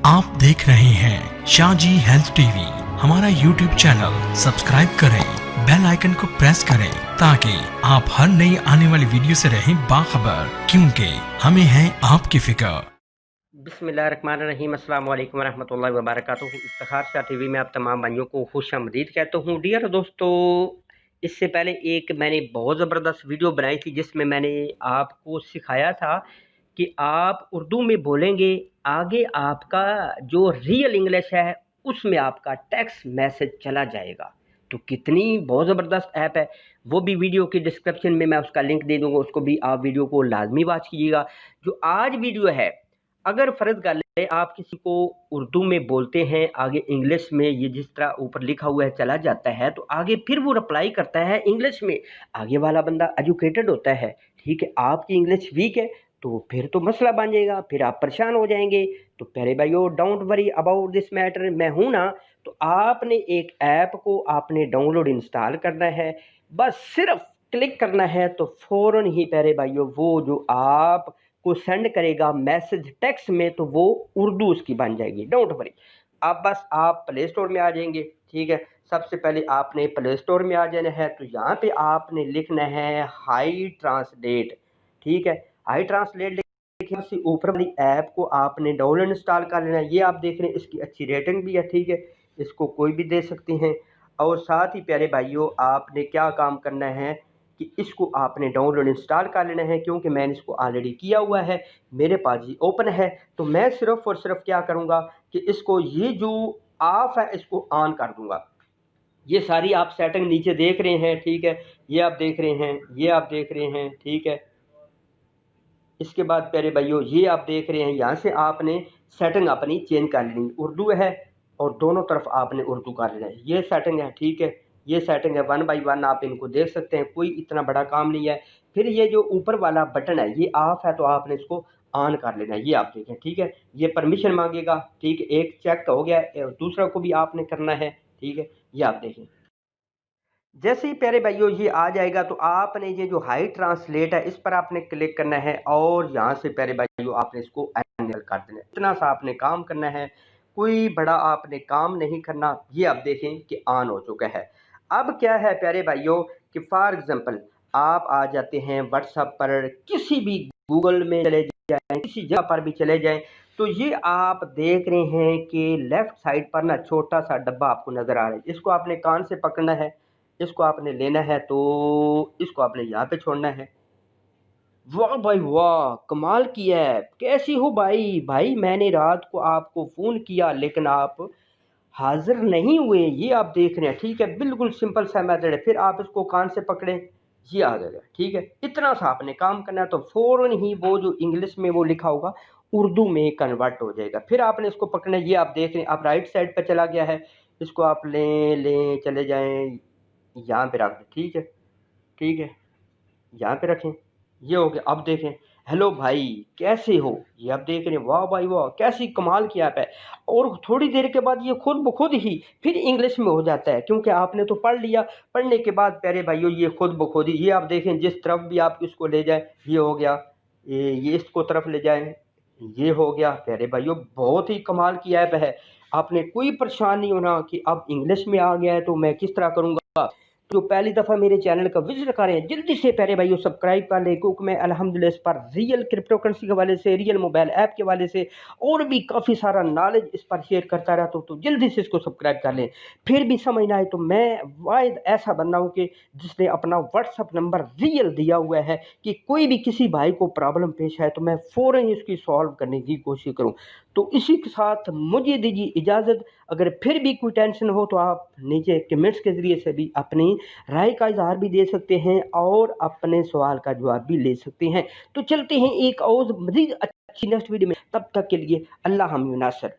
आप देख रहे हैं शाहजी हेल्थ टीवी। हमारा यूट्यूब चैनल सब्सक्राइब करें, बेल आइकन को प्रेस करें ताकि आप हर नई आने वाली वीडियो से रहें बाखबर, क्योंकि हमें है आपकी फिक्र। बिस्मिल्लाहिर्रहमानिर्रहीम, अस्सलाम वालेकुम रहमतुल्लाहि व बरकातुहू। इफ्तिखार शाह टीवी में आप तमाम भाइयों को खुशामदीद कहता हूँ। डियर दोस्तों, इससे पहले एक मैंने बहुत ज़बरदस्त वीडियो बनाई थी जिसमें मैंने आपको सिखाया था कि आप उर्दू में बोलेंगे, आगे आपका जो रियल इंग्लिश है उसमें आपका टेक्स्ट मैसेज चला जाएगा। तो कितनी बहुत ज़बरदस्त ऐप है, वो भी वीडियो की डिस्क्रिप्शन में मैं उसका लिंक दे दूँगा, उसको भी आप वीडियो को लाजमी वॉच कीजिएगा। जो आज वीडियो है, अगर फ़र्ज़ कर लें आप किसी को उर्दू में बोलते हैं, आगे इंग्लिश में ये जिस तरह ऊपर लिखा हुआ है चला जाता है, तो आगे फिर वो रिप्लाई करता है इंग्लिश में। आगे वाला बंदा एजुकेटेड होता है, ठीक है, आपकी इंग्लिश वीक है तो फिर तो मसला बन जाएगा, फिर आप परेशान हो जाएंगे। तो प्यारे भाइयों, don't worry about this matter, मैं हूं ना। तो आपने एक ऐप को आपने डाउनलोड इंस्टॉल करना है, बस सिर्फ क्लिक करना है तो फ़ौरन ही प्यारे भाइयों वो जो आप को सेंड करेगा मैसेज टेक्स्ट में, तो वो उर्दू उसकी बन जाएगी। डोंट वरी, आप प्ले स्टोर में आ जाएंगे, ठीक है। सबसे पहले आपने प्ले स्टोर में आ जाना है, तो यहाँ पे आपने लिखना है हाई ट्रांसलेट, ठीक है। हाई ट्रांसलेट लिखने से ऊपर वाली ऐप को आपने डाउनलोड इंस्टॉल कर लेना है। ये आप देख रहे हैं, इसकी अच्छी रेटिंग भी है, ठीक है, इसको कोई भी दे सकते हैं। और साथ ही प्यारे भाइयों, आपने क्या काम करना है कि इसको आपने डाउनलोड इंस्टॉल कर लेना है, क्योंकि मैंने इसको ऑलरेडी किया हुआ है, मेरे पास ये ओपन है। तो मैं सिर्फ और सिर्फ क्या करूँगा कि इसको ये जो ऑफ है इसको ऑन कर दूँगा। ये सारी आप सेटिंग नीचे देख रहे हैं, ठीक है, ये आप देख रहे हैं, ये आप देख रहे हैं, ठीक है। इसके बाद प्यारे भाइयों, ये आप देख रहे हैं, यहाँ से आपने सेटिंग अपनी चेंज कर लेनी। उर्दू है और दोनों तरफ आपने उर्दू कर लेना है। ये सेटिंग है, ठीक है, ये सेटिंग है, 1 बाय 1 आप इनको देख सकते हैं, कोई इतना बड़ा काम नहीं है। फिर ये जो ऊपर वाला बटन है ये ऑफ है, तो आपने इसको ऑन कर लेना है। ये आप देखें, ठीक है, ये परमिशन मांगेगा, ठीक है, एक चेक हो गया, दूसरा को भी आपने करना है, ठीक है। ये आप देखें, जैसे ही प्यारे भाइयों ये आ जाएगा तो आपने ये जो हाई ट्रांसलेट है इस पर आपने क्लिक करना है, और यहाँ से प्यारे भाइयों आपने इसको एनेबल कर देना है। इतना सा आपने काम करना है, कोई बड़ा आपने काम नहीं करना। ये आप देखें कि ऑन हो चुका है। अब क्या है प्यारे भाइयों कि फॉर एग्जांपल आप आ जाते हैं व्हाट्सएप पर, किसी भी गूगल में चले जाएं, किसी जगह पर भी चले जाएं, तो ये आप देख रहे हैं कि लेफ्ट साइड पर ना छोटा सा डब्बा आपको नज़र आ रहा है, इसको आपने कान से पकड़ना है, इसको आपने लेना है, तो इसको आपने यहाँ पे छोड़ना है। वाह भाई वाह, कमाल किया है, कैसी हो भाई? भाई मैंने रात को आपको फ़ोन किया लेकिन आप हाजिर नहीं हुए, ये आप देख रहे हैं, ठीक है। बिल्कुल सिंपल सा मेथड है। फिर आप इसको कान से पकड़ें, ये आ जाएगा, ठीक है। इतना सा आपने काम करना है, तो फ़ौरन ही वो जो इंग्लिश में वो लिखा होगा उर्दू में कन्वर्ट हो जाएगा। फिर आपने इसको पकड़ना है, ये आप देख रहे हैं, आप राइट साइड पर चला गया है, इसको आप लें लें चले जाएं, यहाँ पे रख दें, ठीक है, ठीक है, यहाँ पे रखें, ये हो गया। अब देखें, हेलो भाई कैसे हो, ये आप देख रहे हैं, वाह भाई वाह, कैसी कमाल की ऐप है। और थोड़ी देर के बाद ये खुद ब खुद ही फिर इंग्लिश में हो जाता है, क्योंकि आपने तो पढ़ लिया। पढ़ने के बाद प्यारे भाइयों ये खुद ब खुद ही, ये आप देखें, जिस तरफ भी आप इसको ले जाएं, ये हो गया, ये इसको तरफ ले जाएं, ये हो गया। प्यारे भाइयों बहुत ही कमाल की ऐप है, आपने कोई परेशान नहीं होना कि अब इंग्लिश में आ गया है तो मैं किस तरह करूँगा। जो पहली दफ़ा मेरे चैनल का विजिट करें, जल्दी से प्यारे भाइयों सब्सक्राइब कर लें, क्योंकि मैं अल्हम्दुलिल्लाह इस पर रियल क्रिप्टो करेंसी के हवाले से, रियल मोबाइल ऐप के हवाले से और भी काफ़ी सारा नॉलेज इस पर शेयर करता रहता हूँ। तो जल्दी से इसको सब्सक्राइब कर लें। फिर भी समझ ना आए तो मैं वाहिद ऐसा बंदा हूँ कि जिसने अपना व्हाट्सअप नंबर रियल दिया हुआ है कि कोई भी किसी भाई को प्रॉब्लम पेश आए तो मैं फ़ौरन ही उसकी सॉल्व करने की कोशिश करूँ। तो इसी के साथ मुझे दीजिए इजाज़त। अगर फिर भी कोई टेंशन हो तो आप नीचे कमेंट्स के ज़रिए से भी अपनी राय का इज़हार भी दे सकते हैं और अपने सवाल का जवाब भी ले सकते हैं। तो चलते हैं एक और मज़ीद अच्छी नेक्स्ट वीडियो में, तब तक के लिए अल्लाह हम नासर।